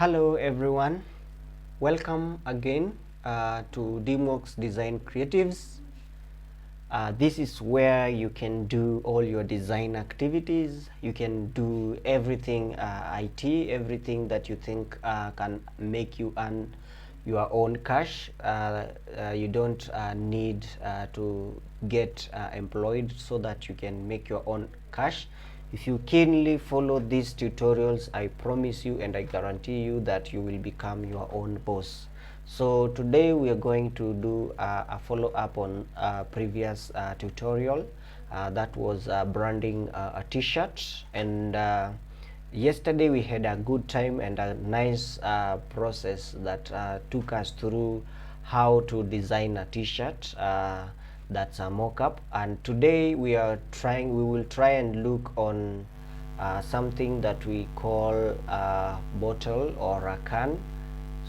Hello everyone, welcome again to DMOX Design Creatives. This is where you can do all your design activities. You can do everything IT, everything that you think can make you earn your own cash. You don't need to get employed so that you can make your own cash. If you keenly follow these tutorials, I promise you and I guarantee you that you will become your own boss. So today we are going to do a follow-up on previous tutorial that was branding a t-shirt, and yesterday we had a good time and a nice process that took us through how to design a t-shirt that's a mock-up. And today we will try and look on something that we call a bottle or a can.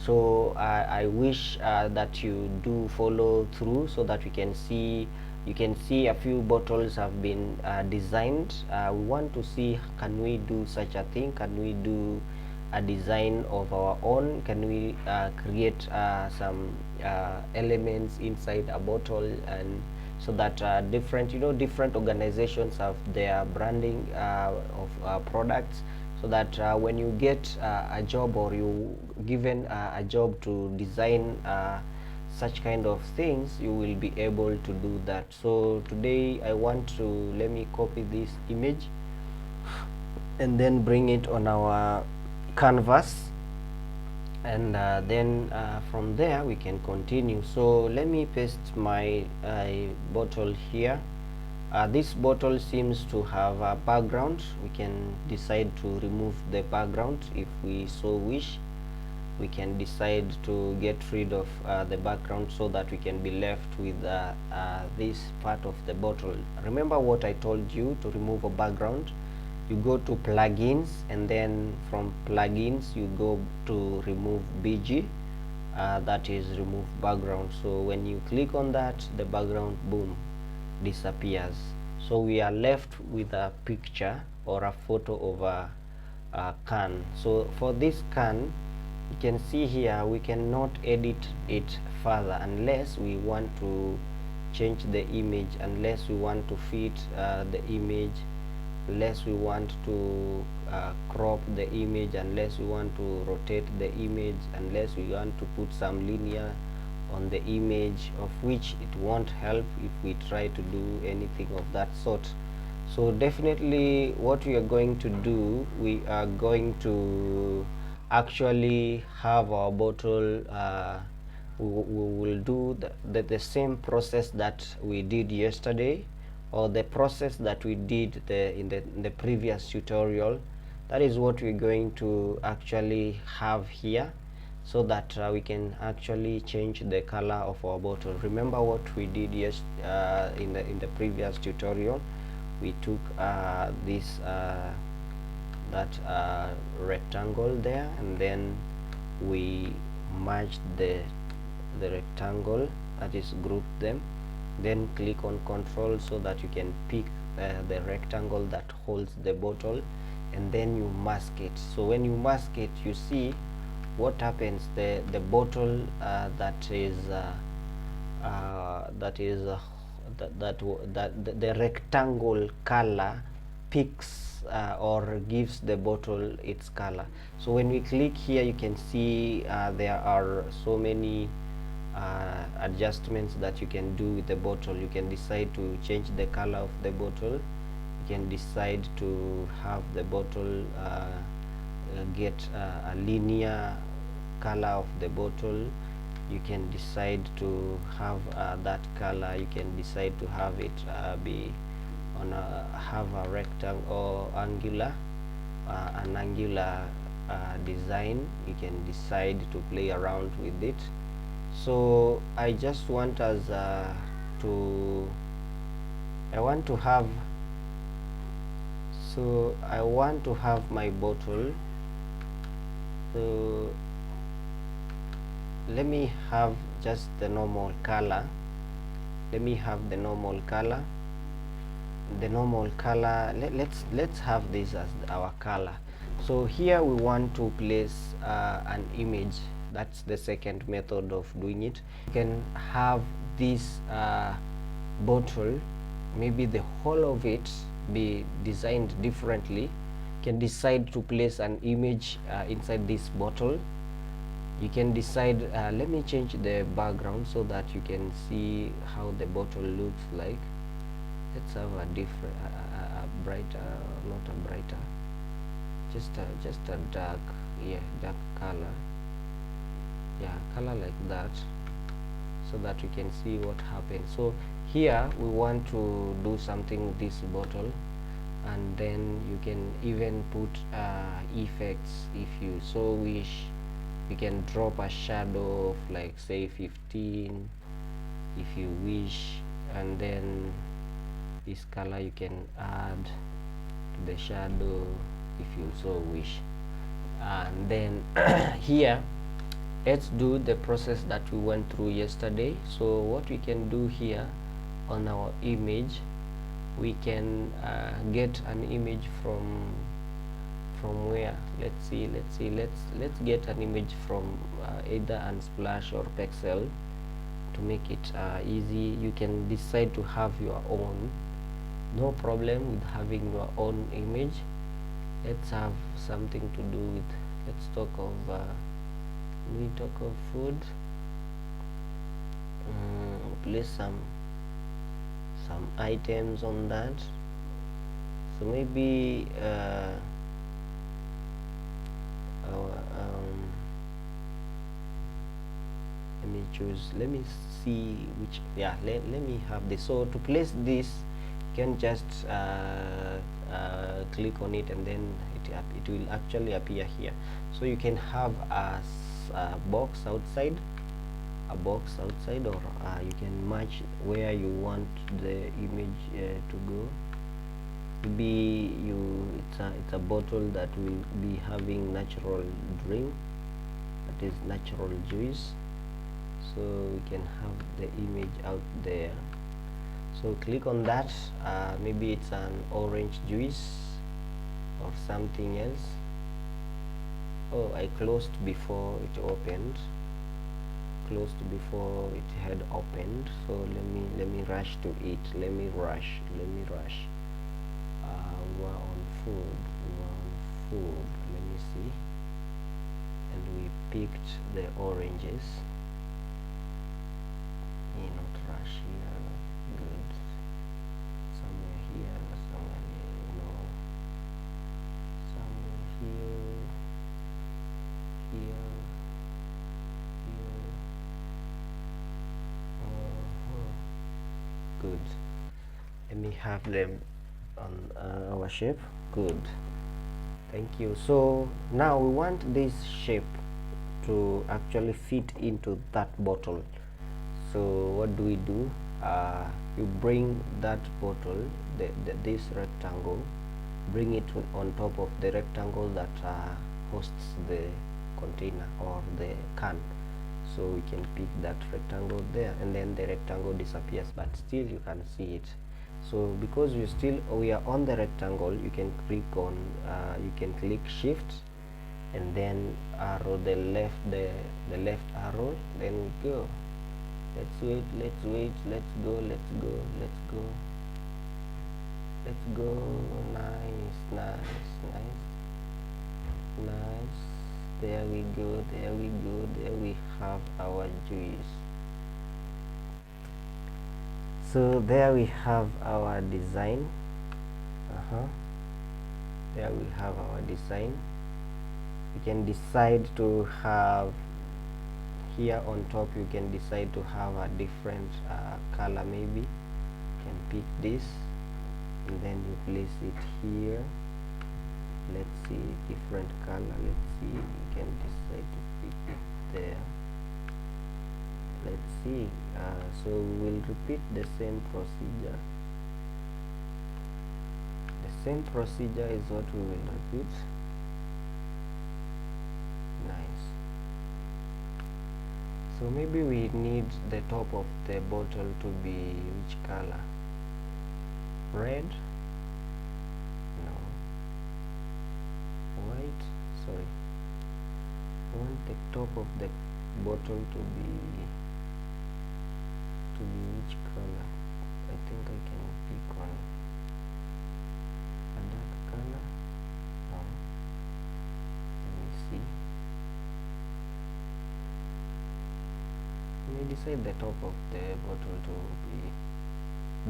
So I wish that you do follow through so that you can see a few bottles have been designed. We want to see, can we do such a thing? Can we do a design of our own? Can we create some elements inside a bottle, and so that different organizations have their branding of products, so that when you get a job, or you given a job to design such kind of things, you will be able to do that. So today I want to, let me copy this image and then bring it on our canvas, and then from there we can continue. So let me paste my bottle here. This bottle seems to have a background. We can decide to remove the background if we so wish. We can decide to get rid of the background so that we can be left with this part of the bottle. Remember what I told you: to remove a background, you go to plugins, and then from plugins you go to remove BG, that is remove background. So when you click on that, the background, boom, disappears. So we are left with a picture or a photo of a can. So for this can, you can see here, we cannot edit it further unless we want to change the image, unless we want to fit the image, unless we want to crop the image, unless we want to rotate the image, unless we want to put some linear on the image, of which it won't help if we try to do anything of that sort. So definitely what we are going to do, we are going to actually have our bottle, we will do the same process that we did yesterday, or the process that we did in the previous tutorial. That is what we're going to actually have here, so that we can actually change the color of our bottle. Remember what we did in the previous tutorial? We took this rectangle there, and then we merged the rectangle, that is grouped them, then click on control so that you can pick the rectangle that holds the bottle, and then you mask it. So when you mask it, you see what happens. The bottle the rectangle color picks or gives the bottle its color. So when we click here, you can see there are so many adjustments that you can do with the bottle. You can decide to change the color of the bottle. You can decide to have the bottle get a linear color of the bottle. You can decide to have that color. You can decide to have it be on have a rectangle or angular, an angular design. You can decide to play around with it. So I just want us I want to have my bottle. So let me have just the normal color. Let me have the normal color. Let's have this as our color. So here we want to place an image. That's the second method of doing it. You can have this bottle, maybe the whole of it be designed differently. You can decide to place an image inside this bottle. You can decide, let me change the background so that you can see how the bottle looks like. Let's have a different, a brighter, not a brighter, just a dark, yeah, dark color, yeah, color like that, so that you can see what happens. So here we want to do something with this bottle, and then you can even put effects if you so wish. You can drop a shadow of like say 15 if you wish, and then this color you can add to the shadow if you so wish. And then here let's do the process that we went through yesterday. So what we can do here on our image, we can get an image from where, let's get an image from either Unsplash or Pexel. To make it easy, you can decide to have your own. No problem with having your own image. Let's have something to do with, let's talk of we talk of food. Place some items on that. So maybe let me choose, let me see which, yeah, let me have this. So to place this, you can just click on it, and then it will actually appear here. So you can have a box outside, or you can match where you want the image to go. Maybe it's a bottle that will be having natural drink, that is natural juice. So we can have the image out there. So click on that. Maybe it's an orange juice or something else. Oh, I closed before it opened. Had opened. So let me rush to it. Let me rush. We're on food. Let me see. And we picked the oranges. Not rush here. Good. Somewhere here. Somewhere here. No. Somewhere here. Here. Good. Let me have them on our shape. Good, thank you. So now we want this shape to actually fit into that bottle. So what do? You bring that bottle, this rectangle, bring it on top of the rectangle that hosts the container or the can. So we can pick that rectangle there, and then the rectangle disappears, but still you can see it. So because we are on the rectangle, you can click on shift, and then arrow the left arrow, then we go. Let's wait, let's go. Nice. There we go. There we have our juice. So there we have our design. There we have our design. You can decide to have here on top, you can decide to have a different color. Maybe you can pick this, and then you place it here. Let's see, different color. Let's see, you can decide to pick it there. Let's see. So we'll repeat the same procedure. The same procedure is what we will repeat. Nice. So maybe we need the top of the bottle to be which color? Red? No. White? sorry, I want the top of the bottle to be which color? I think I can pick on a dark color. No, let me see. I may decide the top of the bottle to be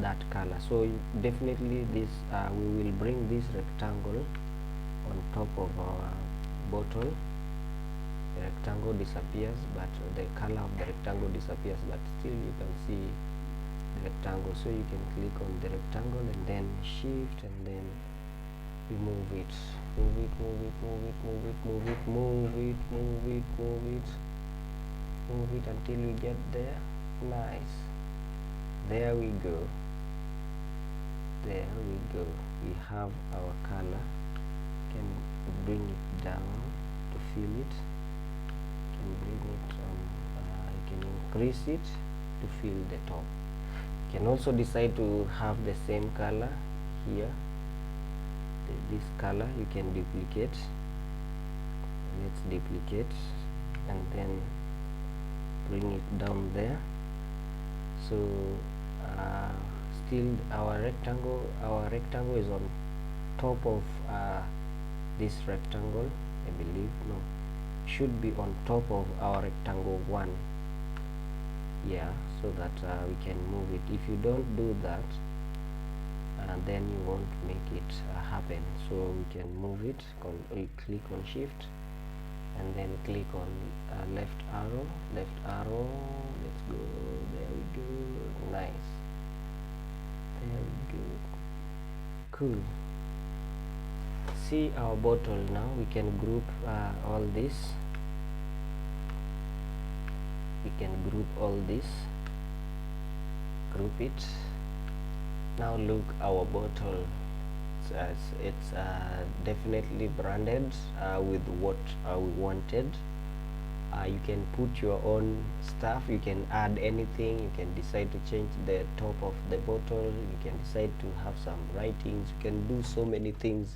that color. So definitely this we will bring this rectangle on top of our bottle. The rectangle disappears, but the color of the rectangle disappears, but still you can see the rectangle. So you can click on the rectangle and then shift and then remove it, move it, move it, move it, move it, move it, move it, move it, move it, move it until we get there. Nice. There we go. There we go. We have our color. Can bring it down to fill it. Can bring it I can increase it to fill the top. You can also decide to have the same color here. This color you can duplicate. Let's duplicate and then bring it down there. So still our rectangle is on top of this rectangle, I believe. No, should be on top of our rectangle 1. Yeah, so that we can move it. If you don't do that, then you won't make it happen. So we can move it. We click on shift and then click on left arrow. Let's go. There we go. Nice. There we go. Cool. See our bottle now. We can group all this. We can group all this. Group it. Now look, our bottle. It's definitely branded with what we wanted. You can put your own stuff. You can add anything. You can decide to change the top of the bottle. You can decide to have some writings. You can do so many things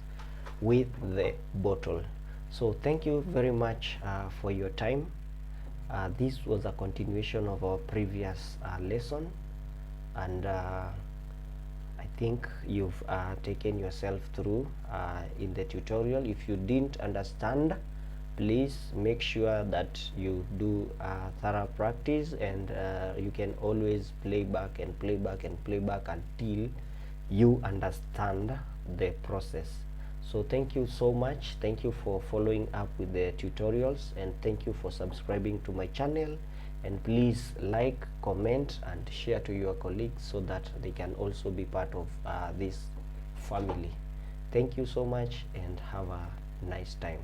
with the bottle. So thank you very much for your time. This was a continuation of our previous lesson, and I think you've taken yourself through in the tutorial. If you didn't understand, please make sure that you do thorough practice, and you can always play back and play back and play back until you understand the process. So thank you so much. Thank you for following up with the tutorials, and thank you for subscribing to my channel. And please like, comment and share to your colleagues so that they can also be part of this family. Thank you so much and have a nice time.